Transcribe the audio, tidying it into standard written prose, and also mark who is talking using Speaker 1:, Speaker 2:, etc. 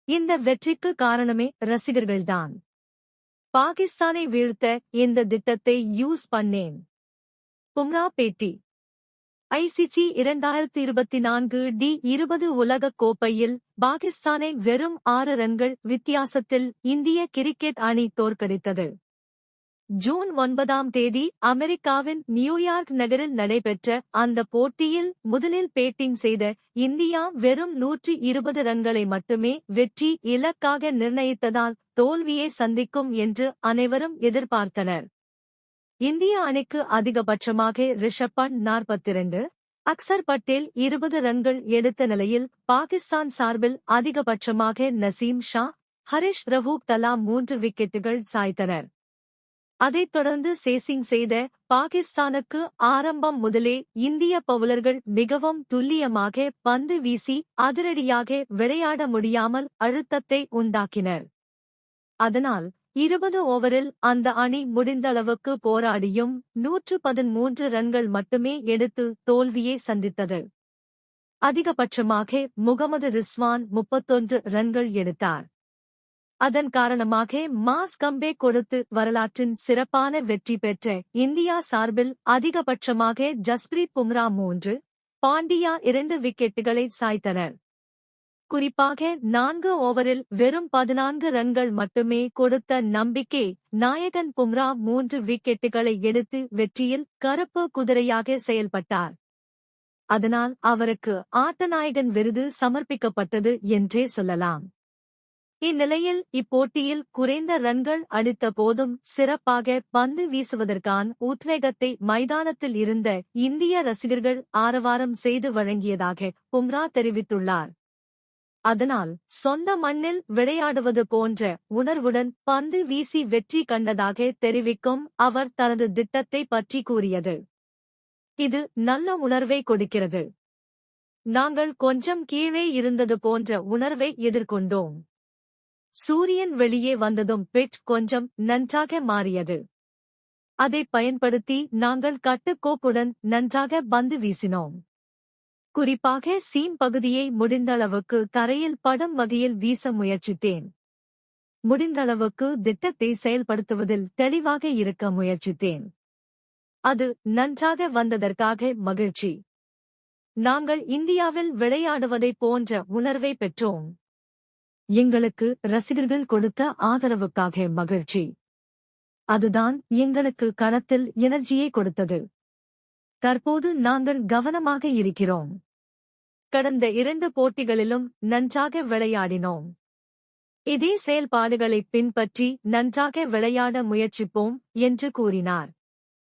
Speaker 1: இந்த வெற்றிக்கு காரணமே ரசிகர்கள்தான். பாகிஸ்தானை வீழ்த்த இந்த திட்டத்தை யூஸ் பண்ணேன். பும்ரா பேட்டி. ஐசிசி 2024 டி20 உலகக் கோப்பையில் பாகிஸ்தானை வெறும் 6 ரன்கள் வித்தியாசத்தில் இந்திய கிரிக்கெட் அணி தோற்கடித்தது. ஜூன் 9ஆம் தேதி அமெரிக்காவின் நியூயார்க் நகரில் நடைபெற்ற அந்த போட்டியில் முதலில் பேட்டிங் செய்த இந்தியா வெறும் 120 ரன்களை மட்டுமே வெற்றி இலக்காக நிர்ணயித்ததால் தோல்வியை சந்திக்கும் என்று அனைவரும் எதிர்பார்த்தனர். இந்திய அணிக்கு அதிகபட்சமாக ரிஷப் பண்ட் 42, அக்சர் பட்டேல் 20 ரன்கள் எடுத்த நிலையில் பாகிஸ்தான் சார்பில் அதிகபட்சமாக நசீம் ஷா, ஹரிஷ் ரவூப் தலா 3 விக்கெட்டுகள் சாய்த்தனர். அதைத் தொடர்ந்து சேசிங் செய்த பாகிஸ்தானுக்கு ஆரம்பம் முதலே இந்திய பவுலர்கள் மிகவும் துல்லியமாக பந்து வீசி அதிரடியாக விளையாட முடியாமல் அழுத்தத்தை உண்டாக்கினர். அதனால் 20 ஓவரில் அந்த அணி முடிந்தளவுக்கு போராடியும் 113 ரன்கள் மட்டுமே எடுத்து தோல்வியை சந்தித்தது. அதிகபட்சமாக முகமது ரிஸ்வான் 31 ரன்கள் எடுத்தார். அதன் காரணமாக மாஸ் கம்பேக் கொடுத்து வரலாற்றின் சிறப்பான வெற்றி பெற்ற இந்தியா சார்பில் அதிகபட்சமாக ஜஸ்பிரீத் பும்ரா 3, பாண்டியா 2 விக்கெட்டுகளை சாய்த்தனர். குறிப்பாக 4 ஓவரில் வெறும் 14 ரன்கள் மட்டுமே கொடுத்த நம்பிக்கை நாயகன் பும்ரா 3 விக்கெட்டுகளை எடுத்து வெற்றியில் கருப்பு குதிரையாக செயல்பட்டார். அதனால் அவருக்கு ஆட்டநாயகன் விருது சமர்ப்பிக்கப்பட்டது என்றே சொல்லலாம். இந்நிலையில் இப்போட்டியில் குறைந்த ரன்கள் அடித்த போதும் சிறப்பாக பந்து வீசுவதற்கான உத்வேகத்தை மைதானத்தில் இருந்த இந்திய ரசிகர்கள் ஆரவாரம் செய்து வழங்கியதாக பும்ரா தெரிவித்துள்ளார். அதனால் சொந்த மண்ணில் விளையாடுவது போன்ற உணர்வுடன் பந்து வீசி வெற்றி கண்டதாக தெரிவிக்கும் அவர் தனது திட்டத்தை பற்றி கூறியது. இது நல்ல உணர்வை கொடுக்கிறது. நாங்கள் கொஞ்சம் கீழே இருந்தது போன்ற உணர்வை எதிர்கொண்டோம். சூரியன் வெளியே வந்ததும் பிட்ச் கொஞ்சம் நன்றாக மாறியது. அதை பயன்படுத்தி நாங்கள் கட்டுக்கோப்புடன் நன்றாக பந்து வீசினோம். குறிப்பாக சீம் பகுதியை முடிந்தளவுக்கு தரையில் படும் வகையில் வீச முயற்சித்தேன். முடிந்தளவுக்கு திட்டத்தை செயல்படுத்துவதில் தெளிவாக இருக்க முயற்சித்தேன். அது நன்றாக வந்ததற்காக மகிழ்ச்சி. நாங்கள் இந்தியாவில் விளையாடுவதைப் போன்ற உணர்வை பெற்றோம். எங்களுக்கு ரசிகர்கள் கொடுத்த ஆதரவுக்காக மகிழ்ச்சி. அதுதான் எங்களுக்கு களத்தில் எனர்ஜியை கொடுத்தது. தற்போது நாங்கள் கவனமாக இருக்கிறோம். கடந்த 2 போட்டிகளிலும் நன்றாக விளையாடினோம். இதே செயல்பாடுகளை பின்பற்றி நன்றாக விளையாட முயற்சிப்போம் என்று கூறினார்.